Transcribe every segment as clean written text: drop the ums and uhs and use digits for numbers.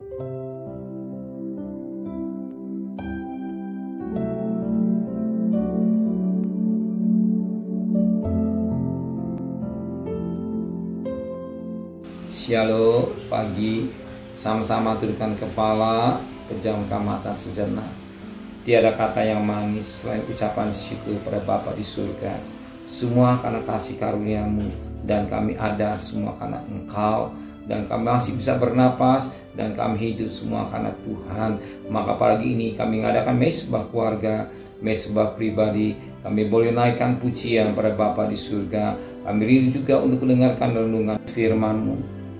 Shalom, pagi, sama-sama tundukkan kepala, pejamkan mata sejenak. Tiada kata yang manis selain ucapan syukur pada Bapa di surga. Semua karena kasih karunia-Mu, dan kami ada semua karena Engkau, dan kami masih bisa bernapas, dan kami hidup semua karena Tuhan. Maka pagi ini kami mengadakan mesbah keluarga, mesbah pribadi. Kami boleh naikkan pujian pada Bapa di surga. Kami rindu juga untuk mendengarkan renungan firman-Mu.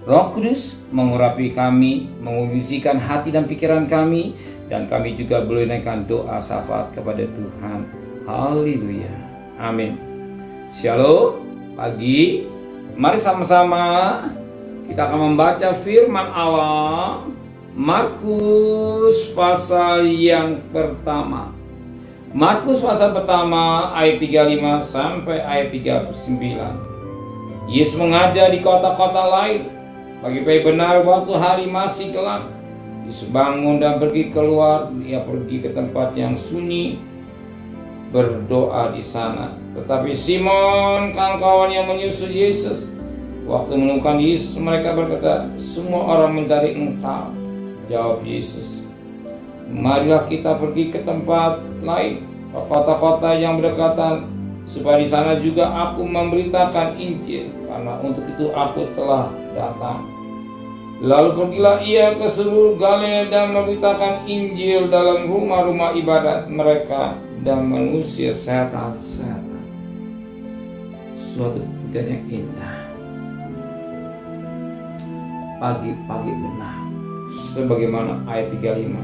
Roh Kudus mengurapi kami, mengujikan hati dan pikiran kami, dan kami juga boleh naikkan doa syafaat kepada Tuhan. Haleluya. Amin. Shalom, pagi. Mari sama-sama kita akan membaca firman Allah. Markus pasal yang pertama. Markus pasal pertama ayat 35 sampai ayat 39. Yesus mengajar di kota-kota lain. Pagi-pagi benar waktu hari masih gelap, Yesus bangun dan pergi keluar. Dia pergi ke tempat yang sunyi, berdoa di sana. Tetapi Simon, kawan-kawan yang menyusul Yesus, waktu menemukan Yesus, mereka berkata, "Semua orang mencari Engkau." Jawab Yesus, "Marilah kita pergi ke tempat lain, ke kota-kota yang berdekatan, supaya di sana juga aku memberitakan Injil, karena untuk itu aku telah datang." Lalu pergilah ia ke seluruh Galilea dan memberitakan Injil dalam rumah-rumah ibadat mereka dan mengusir setan-setan. Suatu pujian yang indah. Pagi-pagi benar, sebagaimana ayat 35.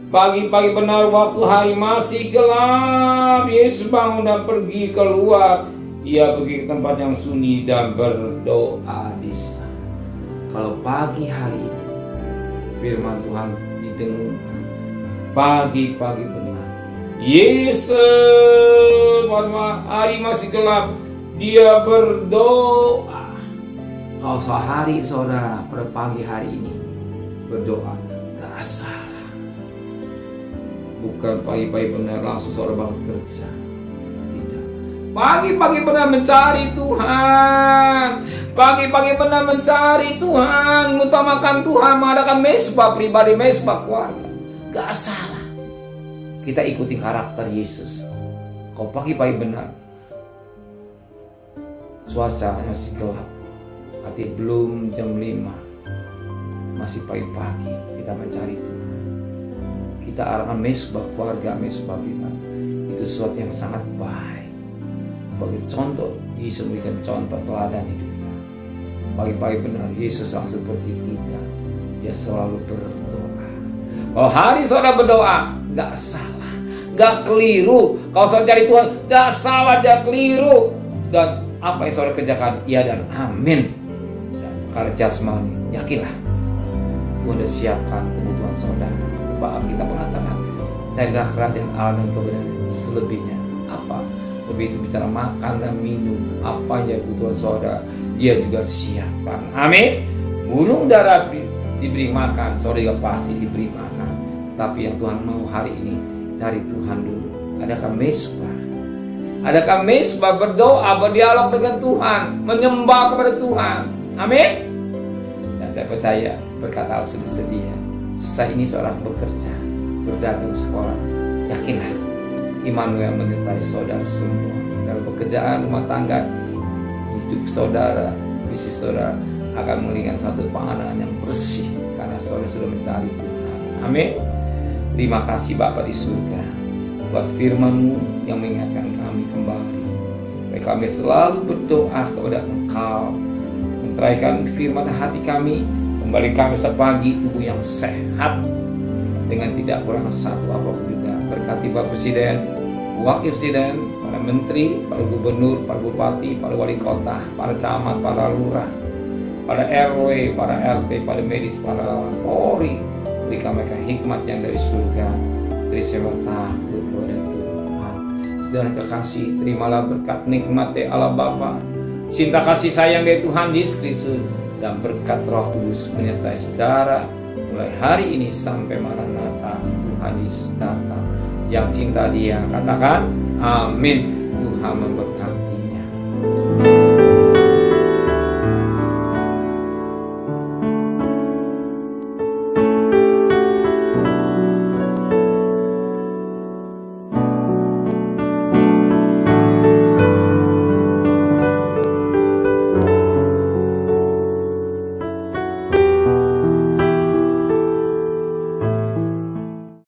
Pagi-pagi benar waktu hari masih gelap, Yesus bangun dan pergi keluar. Ia pergi ke tempat yang sunyi dan berdoa di sana. Kalau pagi hari ini firman Tuhan didengungkan, pagi-pagi benar, Yesus hari masih gelap, dia berdoa. Kalau sehari saudara pada pagi hari ini berdoa, gak salah. Bukan pagi-pagi benar langsung saudara bangun kerja. Tidak. Pagi-pagi benar mencari Tuhan. Pagi-pagi benar mencari Tuhan, mengutamakan Tuhan, mengadakan mesbah pribadi, mesbah keluarga. Gak salah. Kita ikuti karakter Yesus. Kalau pagi-pagi benar, cuaca masih gelap, hati belum jam 5, masih pagi-pagi kita mencari Tuhan. Kita arahkan mesbah keluarga, mesbah pribadi. Itu sesuatu yang sangat baik. Sebagai contoh, Yesus memberikan contoh teladan hidup. Pagi-pagi benar, Yesus langsung seperti kita. Dia selalu berdoa. Kalau hari saudara berdoa, gak salah, gak keliru. Kalau saudara cari Tuhan, gak salah, gak keliru. Dan apa yang saudara kerjakan, iya dan amin. Dan perkara jasmani, yakinlah Tuhan sudah siapkan kebutuhan saudara. Bapak kita mengatakan, carilah kerajaan Allah dan kebenaran, selebihnya apa? Lebih itu bicara makan dan minum, apa yang kebutuhan saudara, dia juga siapkan. Amin. Gunung darah diberi makan, saudara juga pasti diberi makan. Tapi yang Tuhan mau hari ini, cari Tuhan dulu. Adakah mesbah? Adakah mesbah berdoa, berdialog dengan Tuhan, menyembah kepada Tuhan? Amin. Dan saya percaya berkat Allah sudah sedia. Sesaat ini seorang bekerja, berdagang, sekolah, yakinlah Immanuel menyertai saudara semua dalam pekerjaan, rumah tangga, hidup saudara, bisnis saudara akan mengingat satu pandangan yang bersih karena saudara sudah mencari Tuhan. Amin. Terima kasih Bapa di surga buat firman-Mu yang mengingatkan kami kembali. Supaya kami selalu berdoa kepada Engkau, menteraikan firman hati kami, kembali kami sepagi tubuh yang sehat dengan tidak kurang satu apapun juga. Berkati Bapak Presiden, Wakil Presiden, para Menteri, para Gubernur, para Bupati, para Wali Kota, para Camat, para Lurah, para RW, para RT, para medis, para Polri. Berikan mereka hikmat yang dari surga, dari sewa takut kepada Tuhan. Saudara kekasih, terimalah berkat nikmat dari Allah Bapa, cinta kasih sayang dari Tuhan Yesus Kristus, dan berkat Roh Kudus menyertai saudara mulai hari ini sampai Maranatha Tuhan Yesus datang. Yang cinta Dia katakan amin. Tuhan memberkatinya.